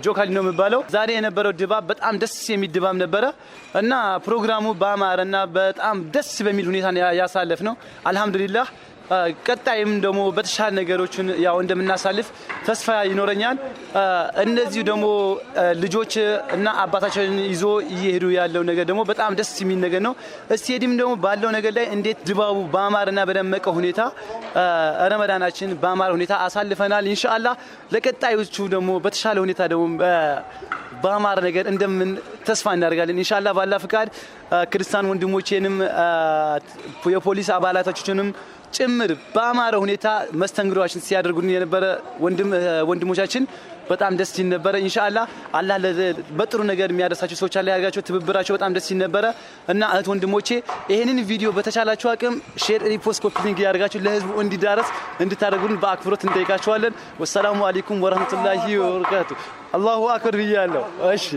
ጆካሊ ነው የሚባለው። ዛሬ የነበረው ድባብ በጣም ደስ የሚል ድባብ ነበረ እና ፕሮግራሙ በአማረና በጣም ደስ በሚል ሁኔታ ያሳለፍነው አልহামዱሊላህ። ቀጣይም ደግሞ በተሻለ ነገሮችን ያው እንደምናሳልፍ ተስፋ ይኖረኛል። እነዚህ ደግሞ ልጆች እና አባታቸውን ይዞ እየሄዱ ያለው ነገር ደግሞ በጣም ደስ የሚል ነገር ነው። እስቲዲም ደግሞ ባለው ነገር ላይ እንዴት ድባቡ በአማረና በደመቀ ሁኔታ ረመዳናችን በአማረ ሁኔታ አሳልፈናል። ኢንሻአላህ ለቀጣዮቹ ደግሞ በተሻለ ሁኔታ ደግሞ በአማረ ነገር እንደምን ተስፋ እናደርጋለን። ኢንሻአላህ ባላ ፍቃድ ክርስቲያን ወንድሞቼንም የፖሊስ አባላቶችንም ጭምር በአማረ ሁኔታ መስተንግዶችን ሲያደርጉን የነበረ ወንድሞቻችን በጣም ደስ ይል ነበር። ኢንሻአላህ አላህ በጥሩ ነገር የሚያደርሳቸው ሰዎች አለ ያርጋቸው። ትብብራቸው በጣም ደስ ይል ነበር እና እህት ወንድሞቼ ይሄንን ቪዲዮ በተቻላችሁ አቅም ሼር፣ ሪፖስት፣ ኮፒ ሊንክ ያርጋችሁ ለህዝቡ እንዲዳረስ እንድታደርጉን በአክብሮት እንጠይቃችኋለን። ወሰላሙ አለይኩም ወራህመቱላሂ ወበረካቱ። አላሁ አክበር ብያለሁ። እሺ